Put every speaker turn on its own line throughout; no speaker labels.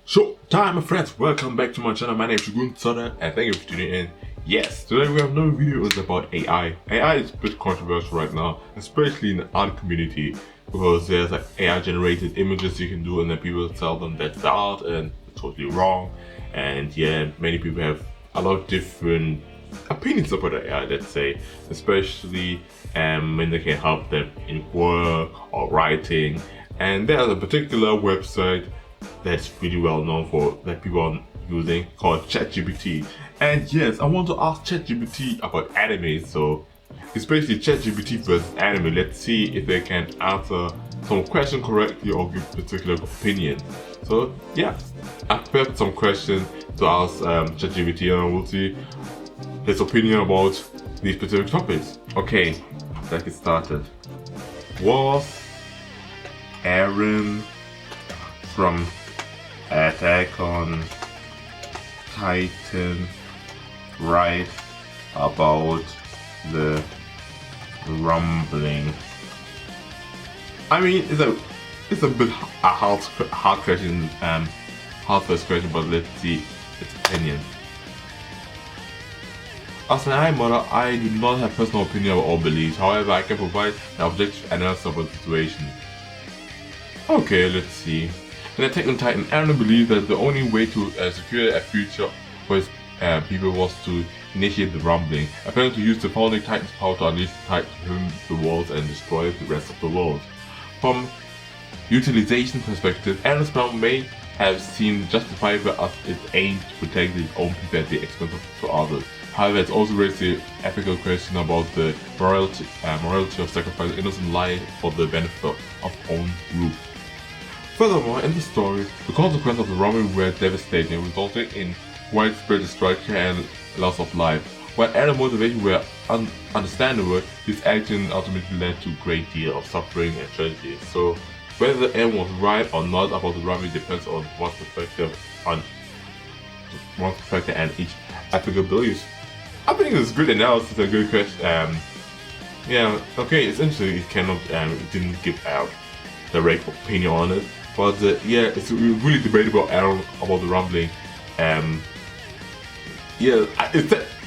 Showtime, my friends, welcome back to my channel. My name is Shogun Zorra and thank you for tuning in. Yes, today we have another video is about AI. AI is a bit controversial right now, especially in the art community, because there's like AI generated images you can do and then people tell them that's art and it's totally wrong. And yeah, many people have a lot of different opinions about AI, let's say, especially when they can help them in work or writing. And there's a particular website that's really well known for that people are using called ChatGPT. And yes, I want to ask ChatGPT about anime, so it's basically ChatGPT versus anime. Let's see if they can answer some question correctly or give particular opinion. So yeah, I prepared some questions to ask ChatGPT and we'll see his opinion about these specific topics. Okay, let's get started. Was Eren from Attack on Titan right about the rumbling? I mean, it's a bit hard question, hard first question, but let's see its opinion. As an AI model, I do not have personal opinion about all beliefs. However, I can provide an objective analysis of the situation. Okay, let's see. In Attack on Titan, Eren believes that the only way to secure a future for his people was to initiate the rumbling, apparently to use the founding Titan's power to unleash the Titan within the world and destroy the rest of the world. From utilization perspective, Eren's plan may have seemed justifiable as it aimed to protect its own people at the expense of others. However, it's also raised the ethical question about the morality of sacrificing innocent life for the benefit of own group. Furthermore, in the story, the consequences of the rumbling were devastating, resulting in widespread destruction and loss of life. While Eren's motivations were understandable, his action ultimately led to a great deal of suffering and tragedy. So, whether Eren was right or not about the rumbling depends on one's perspective and each ethical beliefs. I think it's a good analysis, a good question. Yeah, okay, it's interesting. It didn't give out direct opinion on it. But yeah, it's really debatable about the rumbling. Yeah,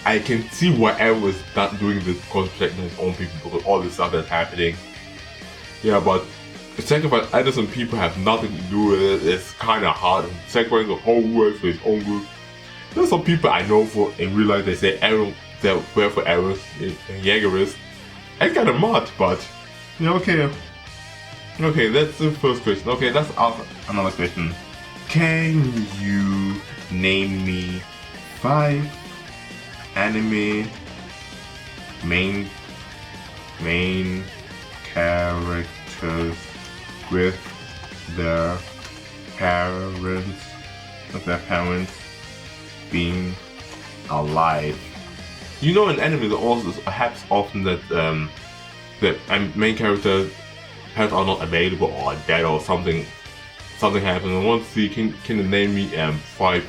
I can see why Eren was not doing this because protecting his own people because all this stuff that's happening. Yeah, but sacrifice innocent people have nothing to do with it. It's kind of hard. Sacrificing the whole world for his own group. There's some people I know in real life they say Eren, they're for Eren, Yeager is. It's kind of mad, but yeah, okay. Okay, that's the first question. Okay, let's ask another question. Can you name me 5 anime main characters with their parents being alive? You know, in anime, there also happens often that the main characters parents are not available or dead or something happens. I want to see, can you name me 5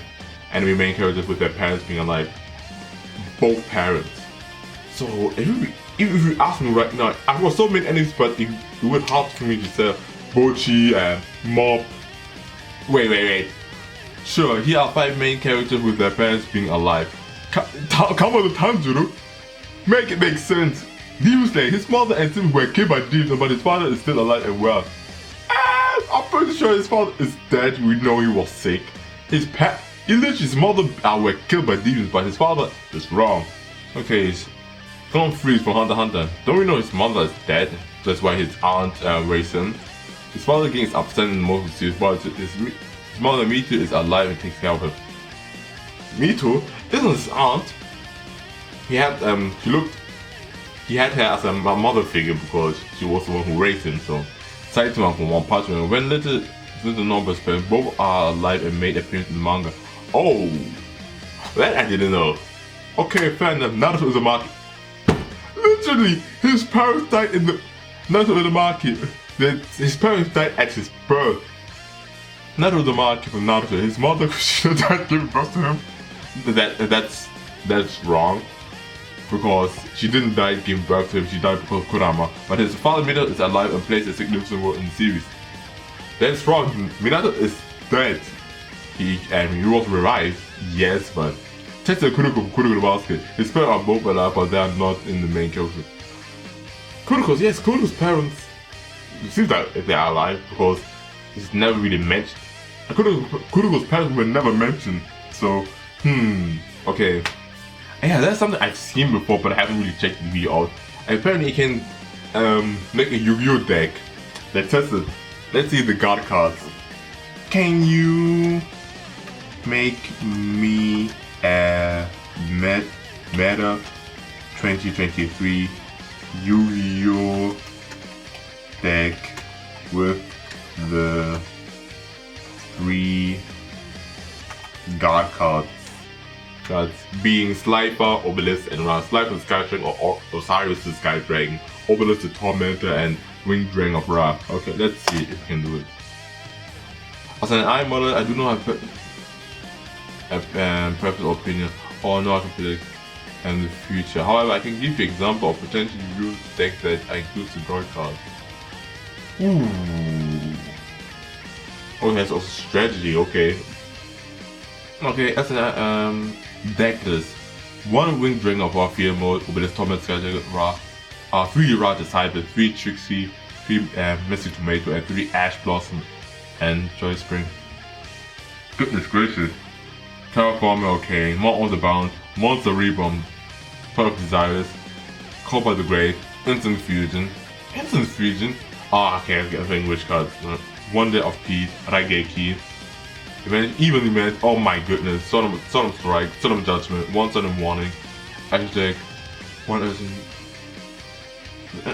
anime main characters with their parents being alive? Both parents. So if you ask me right now, I've got so many animes, but it would hard for me to say Bochi and Mob. Wait. Sure, here are 5 main characters with their parents being alive. Come on the time, Juru. Make it make sense. Demon Slayer, his mother and siblings were killed by demons, but his father is still alive and well. I'm pretty sure his father is dead. We know he was sick. His mother were killed by demons, but his father is wrong. Okay, Gon Freeze from Hunter x Hunter. Don't we know his mother is dead? That's why his aunt raised him. His father gets upset in most of the series, but his mother Mitu is alive and takes care of him. Mitu isn't his aunt. He had her as a mother figure because she was the one who raised him. So, Saitama from One Punch Man. When little numbers parents both are alive and made appearance in the manga. Oh, that I didn't know. Okay, fair enough. Naruto Uzumaki. Literally, his parents died in the Naruto Uzumaki. His parents died at his birth. Naruto Uzumaki from Naruto. His mother died giving birth to him. That's wrong. because she didn't die giving birth to him, she died because of Kurama. But his father Minato is alive and plays a significant role in the series. That's wrong, Minato is dead. He was revived, yes, but Tetsuya Kuroko from Kuroko the Basket, his parents are both alive, but they are not in the main character. Kuroko's parents, it seems like they are alive because it's never really mentioned. Kuroko's parents were never mentioned, so, okay. Yeah, that's something I've seen before, but I haven't really checked the video out. And apparently you can make a Yu-Gi-Oh deck that tests it. Let's see the God cards. Can you make me a Meta 2023 Yu-Gi-Oh deck with the 3 God cards? Being Slifer, Obelisk, and Ra. Slifer is Sky Dragon, or Osiris is Sky Dragon, Obelisk is Tormentor, and Winged Dragon of Ra. Okay, let's see if we can do it. As an eye model, I do not have a perfect opinion or know how to predict in the future. However, I can give you an example of potentially used deck that includes the God card. Oh, that's also strategy, okay. Okay, as an deck list, 1 Winged Dragon of Ra Field Mode, Obelisk, Torment, Sky Dragon, Ra, 3 Ra Disciple, 3 Trixie, 3 Mystic Tomato, and 3 Ash Blossom and Joy Spring. Goodness gracious. Terraformer, okay. More on the Bound, Monster Reborn, Product Desires, Call by the Grave, Instant Fusion. Okay, I'm getting which cards. Wonder of Peace, Raigeki. Even event, oh my goodness, Son of Strike, Son of Judgment, 1 Sudden Warning, Action Deck, 1 Urgent.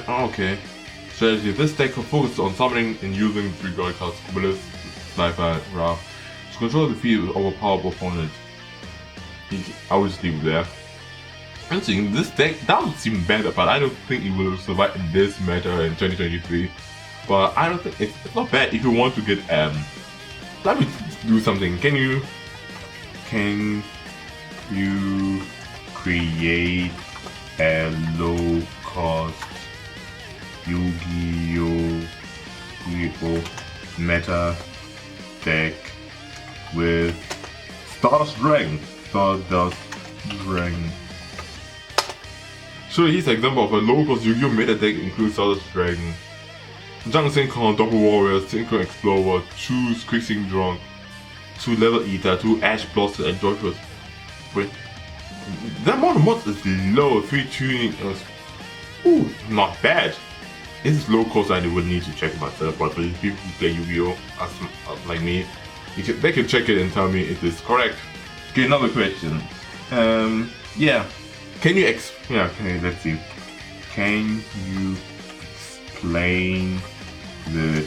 Okay. Strategy. This deck focuses on summoning and using 3 God cards, Obelisk, Sniper, Ra, to control the field with overpowered opponent. I will just leave it there. I'm saying this deck doesn't seem better, but I don't think it will survive in this meta in 2023. But I don't think it's not bad if you want to get let me do something. Can you create a low cost Yu-Gi-Oh meta deck with Stardust Dragon? So here's an example of a low cost Yu-Gi-Oh meta deck includes Stardust Dragon, Jungle Synchron, Double Warrior, Synchron Explorer, 2 Quicksing Drunk, 2 Level Eater, 2 Ash Blossom, and Joyful. Wait, that amount of mods is low, 3 tuning, ooh, not bad. This is low cost, I would need to check myself, but for people who play Yu-Gi-Oh like me, they can check it and tell me if it's correct. Okay, another question. Yeah, can you okay, let's see. Can you explain the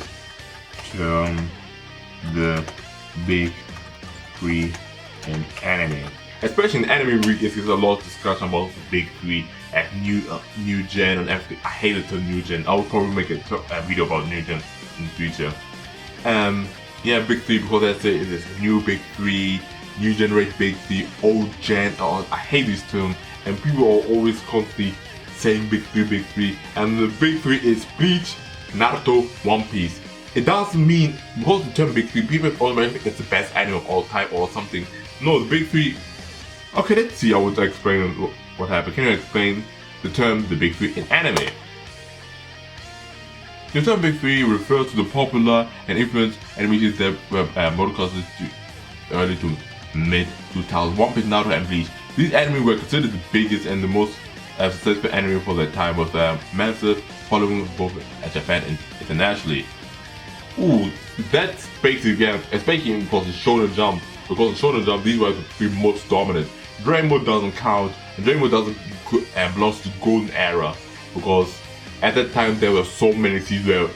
term the big 3 in anime? Especially in anime week, there's a lot of discussion about the big 3 at new gen and everything. I hate it till new gen. I will probably make a video about new gen in the future. Yeah, big 3 because that's it. It's new big 3, new generation big 3, old gen. I hate these terms, and people are always constantly saying big 3, and the big 3 is Bleach, Naruto, One Piece. It doesn't mean because the term big 3, people automatically think it's the best anime of all time or something. No, the big 3. Okay, let's see. I would explain what happened. Can you explain the term the big 3 in anime? The term big 3 refers to the popular and influenced animations that were broadcasted to early to mid 2000s. One Piece, Naruto, and Bleach. These anime were considered the biggest and the most successful anime for their time, with a massive following both in Japan and internationally. Ooh, that's basically, especially because the Shonen Jump. Because the Shonen Jump, these were the 3 most dominant. Dragon Ball doesn't count, and Dragon Ball doesn't belong to the golden era, because at that time there were so many seasons where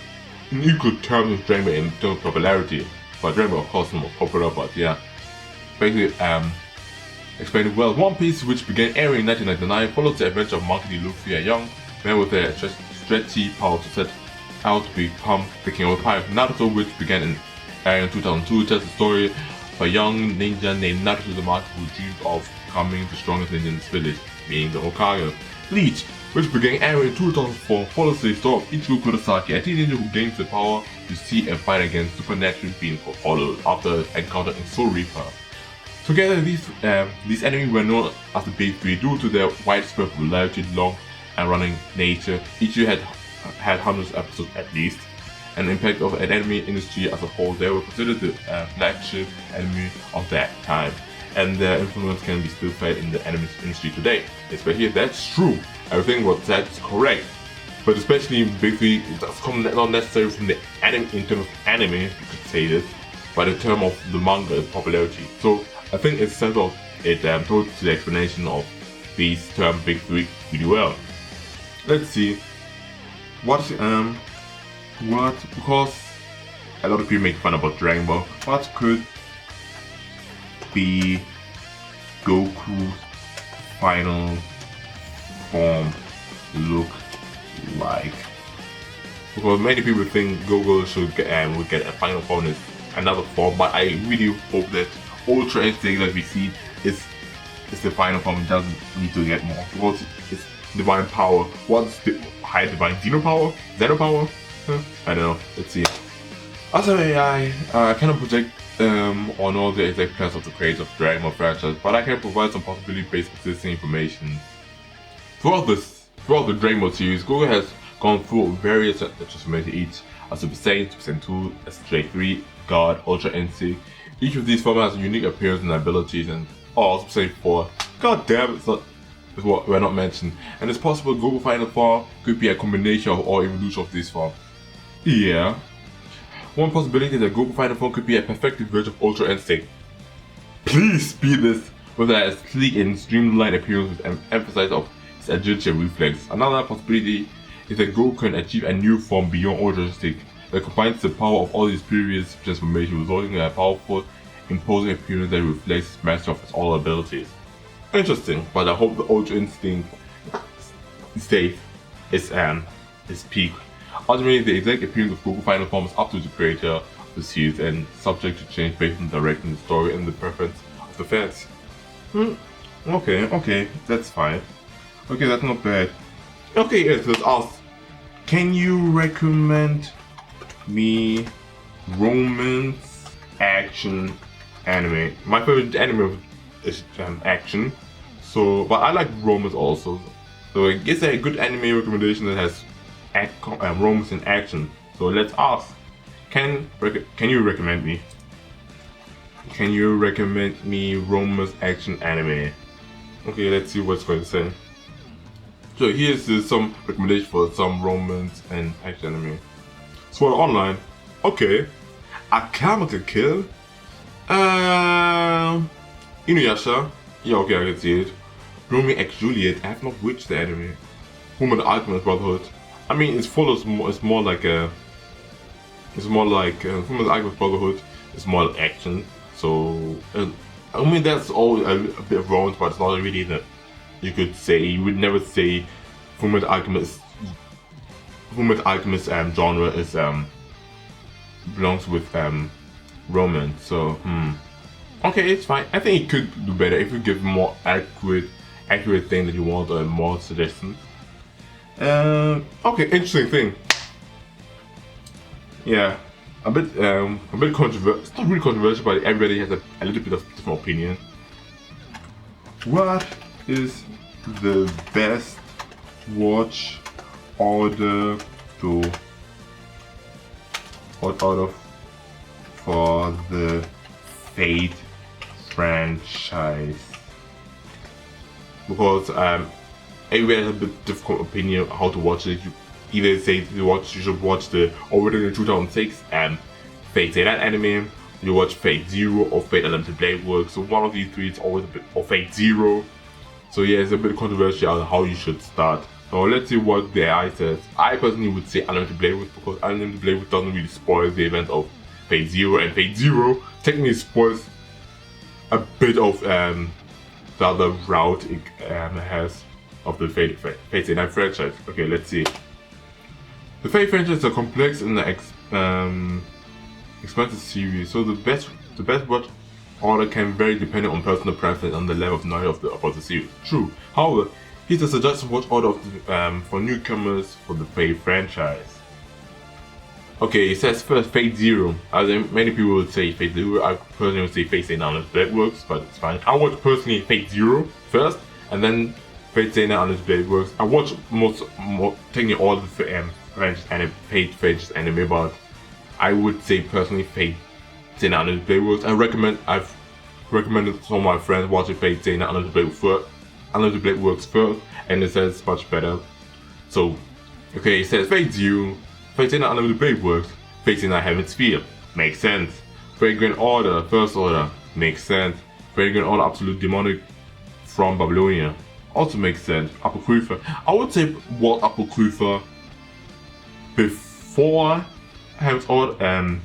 in equal terms with Dragon Ball in terms of popularity. But Dragon Ball of course is more popular, but yeah. Basically, explained it well. One Piece, which began airing in 1999, follows the adventure of Monkey D. Luffy, a young man with a stretchy power to set out to become the king of the pirate. Naruto, which began in airing in 2002, tells the story of a young ninja named Naruto Uzumaki who dreamed of becoming the strongest ninja in his village. being the Hokage. Bleach, which began airing in 2004, follows the story of Ichigo Kurosaki, a teenager who gains the power to see and fight against supernatural beings followed after encountering Soul Reaper. Together, these enemies were known as the Big Three due to their widespread popularity, long and running nature. Each had hundreds of episodes at least, and the impact of an anime industry as a whole. They were considered the flagship anime of that time, and their influence can be still felt in the anime industry today. Especially if that's true, everything what said is correct. But especially Big Three, it does come not necessarily from the anime in terms of anime, you could say this, but in terms of the manga popularity. So I think it told the explanation of these term Big Three really well. Let's see because a lot of people make fun about Dragon Ball, what could be Goku's final form look like? Because many people think Goku should would get a final form in another form, but I really hope that Ultra Instinct that we see is the final form. It doesn't need to get more because it's divine power. What's the high divine Xeno power? Zeno power? I don't know. Let's see. As an AI, I cannot project or know the exact plans of the creators of Dragon Ball franchise, but I can provide some possibility-based existing information. Throughout the Dragon Ball series, Goku has gone through various transformations, each as Super Saiyan, Super Saiyan 2, SJ3, God, Ultra Instinct. Each of these forms has a unique appearance and abilities, and Super Saiyan 4. God damn, it's what we're not mentioned. And it's possible Goku final form could be a combination of or evolution of these forms. Yeah. One possibility is that Goku final form could be a perfected version of Ultra Instinct. Please be this with a sleek and streamlined appearance with an emphasis of his agility and reflex. Another possibility is that Goku can achieve a new form beyond Ultra Instinct that combines the power of all his previous transformations, resulting in a powerful, imposing appearance that reflects his mastery of his all abilities. Interesting, but I hope the Ultra Instinct state is peak. Ultimately, the exact appearance of Goku final form is up to the creator of the series and subject to change based on the direction of the story and the preference of the fans. Okay, that's fine. Okay, that's not bad. Okay, yes, let's ask. Can you recommend me romance action anime? My favorite anime is action, but I like romance also. So I guess a good anime recommendation that has romance and action. So let's ask. Can you recommend me? Can you recommend me romance action anime? Okay, let's see what's going to say. So here's some recommendation for some romance and action anime. Sword Online. Okay. Akame Kill. Inuyasha. Yeah, okay, I can see it. Romeo x Juliet. I have not watched the anime. Fullmetal Alchemist Brotherhood. I mean, it's more like Fullmetal Alchemist Brotherhood. It's more like action. So I mean that's all a bit of romance, but it's not really that you could say. You would never say Fullmetal Alchemist genre is belongs with romance. So okay, it's fine. I think it could do better if you give more accurate thing that you want or more suggestions. Okay, interesting thing. Yeah, a bit controversial. It's not really controversial, but everybody has a little bit of different opinion. What is the best watch order for the Fate franchise? Because everybody has a bit different opinion how to watch it. You either say you should watch the original 2006 Fate Stay Night anime, you watch Fate Zero or Fate Unlimited Blade Work. So one of these three is always a bit, or Fate Zero. So yeah, it's a bit controversial on how you should start. So let's see what the AI says. I personally would say Unlimited Blade Work because Unlimited Blade Work doesn't really spoil the event of Fate Zero, and Fate Zero technically spoils a bit of the other route it has of the Fate Stay Night franchise. Okay, let's see. The Fate franchise is a complex and expensive series, so the best watch order can vary depending on personal preference and the level of knowledge about the series. True. However, here's a suggested watch order for newcomers for the Fate franchise. Okay, it says first Fate Zero. I think many people would say Fate Zero. I personally would say Fate Stay Now Unless Blade Works, but it's fine. I watch personally Fate Zero first, and then Fate Stay Now Unless Blade Works. I watch technically all the Fate franchise anime, but I would say personally Fate Stay Now Unless Blade Works. I've recommended some of my friends watching Fate Stay Now Unless Blade Works first, and it says much better. So, okay, it says Fate Zero. Fate Stay Now Unless Blade Works. Fate Stay Now Heaven's Sphere. Makes sense. Fate Grand Order, First Order. Makes sense. Fate Grand Order Absolute Demonic from Babylonia. Also makes sense. Applepie. I would say what Applepie before Heaven's Order and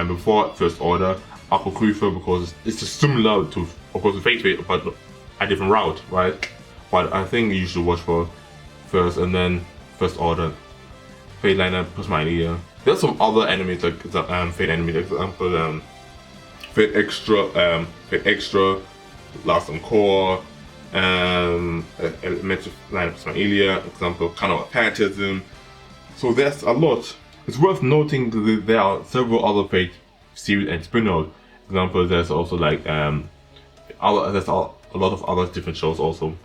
before First Order. Applepie because it's just similar to, of course, the Fate, but a different route, right? But I think you should watch for first and then First Order. Fate Liner plus my idea. There's some other enemies like Fate enemies, example Fate Extra, Last Encore, Elemental Liner plus my idea, example kind of Phantasm. So there's a lot. It's worth noting that there are several other Fate series and spin-offs. Example, there's also like there's a lot of other different shows also.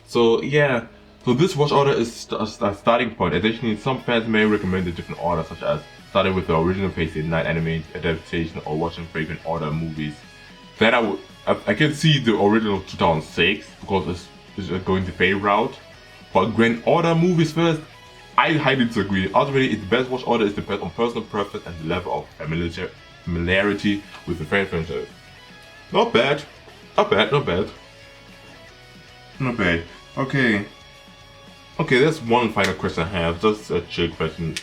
So yeah. So this watch order is a starting point. Additionally, some fans may recommend a different order, such as starting with the original Fate Stay Night anime adaptation or watching Fate Grand Order movies. Then I can see the original 2006 because it's going the Fate route. But Grand Order movies first, I highly disagree. Ultimately, its best watch order is depends on personal preference and the level of familiarity with the franchise. Not bad. Not bad. Not bad. Not bad. Okay, there's one final question I have, just a chill question.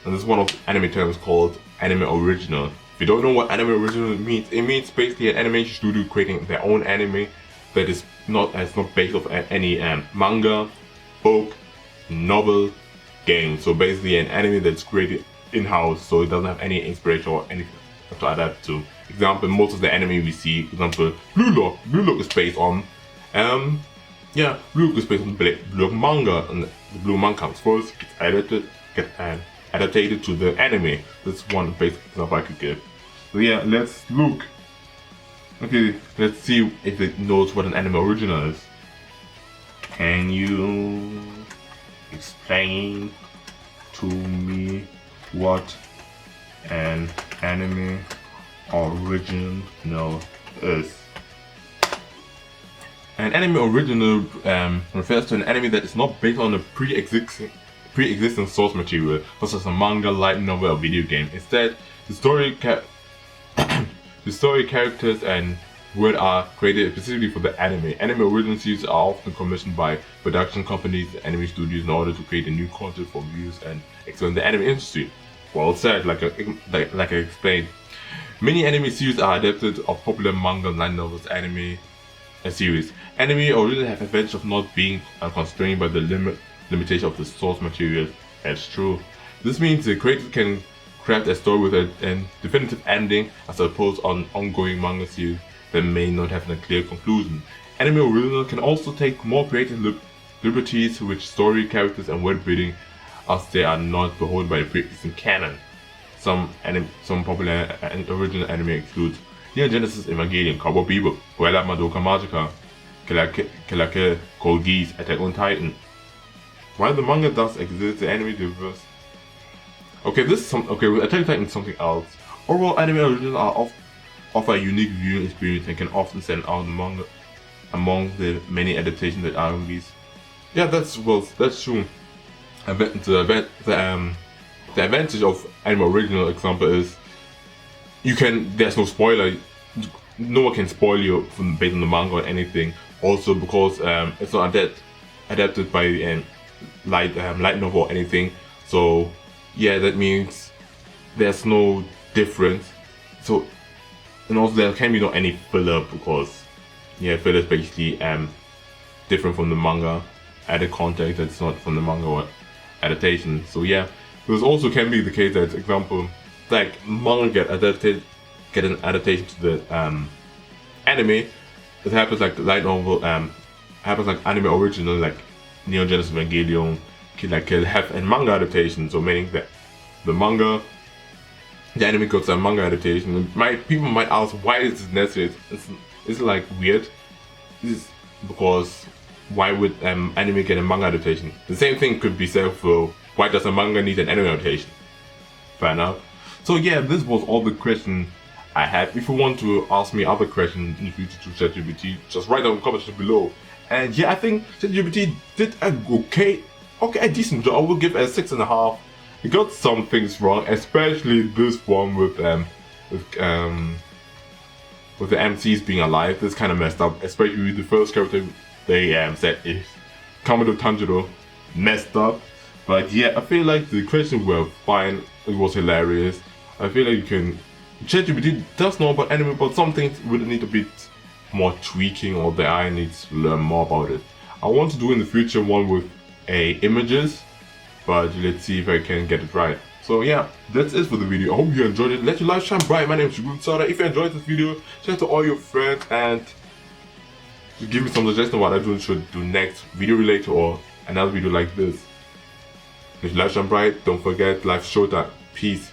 And this is one of anime terms called anime original. If you don't know what anime original means, it means basically an animation studio creating their own anime that is not based off any manga, book, novel, game. So basically an anime that's created in-house, so it doesn't have any inspiration or anything to adapt to. Example, most of the anime we see, example, Blue Lock. Blue Lock is based on Blue Lock is based on Blue Lock manga, and the Blue manga comes first, gets adapted to the anime. That's one basic example I could give. So yeah, let's look. Okay, let's see if it knows what an anime original is. Can you explain to me what an anime original is? An anime original refers to an anime that is not based on a pre-existing source material, such as a manga, light novel, or video game. Instead, the story characters, and world are created specifically for the anime. Anime original series are often commissioned by production companies and anime studios in order to create a new content for viewers and expand the anime industry. Well said, like I explained. Many anime series are adapted of popular manga, light novels, anime series. Anime originally have advantage of not being constrained by the limitation of the source material. That's true. This means the creator can craft a story with a definitive ending as opposed to an ongoing manga series that may not have a clear conclusion. Anime original can also take more creative liberties with story, characters, and world building, as they are not beholden by the pre-existing canon. Some popular original anime include Neon Genesis Evangelion, Cowboy Bebop, Puella Madoka Magica, Killer Kill, Code Geass, Attack on Titan. While the manga does exist, the anime diverse. With Attack on Titan is something else. Overall, anime originals offer a unique viewing experience and can often stand out among the many adaptations that are released. Yeah, that's true. The advantage of anime original example is there's no spoiler. No one can spoil you based on the manga or anything. Also because it's not adapted by light novel or anything. So yeah, that means there's no difference. So and also there can be no any filler because filler is basically different from the manga, added context that's not from the manga or adaptation. So yeah, there's also can be the case that example like manga get an adaptation to the anime, it happens like light novel, happens like anime original, like Neon Genesis Evangelion, Kill la Kill, have a manga adaptation. So meaning that the anime goes a manga adaptation. People might ask, why is this necessary? It's like weird. This is because why would anime get a manga adaptation? The same thing could be said for why does a manga need an anime adaptation? Fair enough. So yeah, this was all the questions I had. If you want to ask me other questions in the future to ChatGPT, just write down in the comments below. And yeah, I think ChatGPT did a decent job. I will give it a 6.5. It got some things wrong, especially this one with the MCs being alive. This kind of messed up, especially the first character they said is Kamado Tanjiro, messed up. But yeah, I feel like the questions were fine. It was hilarious. I feel like ChatGPT does know about anime, but some things would need a bit more tweaking, or the AI needs to learn more about it. I want to do in the future one with images, but let's see if I can get it right. So yeah, that's it for the video. I hope you enjoyed it. Let your light shine bright. My name is Shogun Zorra. If you enjoyed this video, share it to all your friends and give me some suggestions what I should do next, video related or another video like this. Let your light shine bright. Don't forget live Showtime. Peace.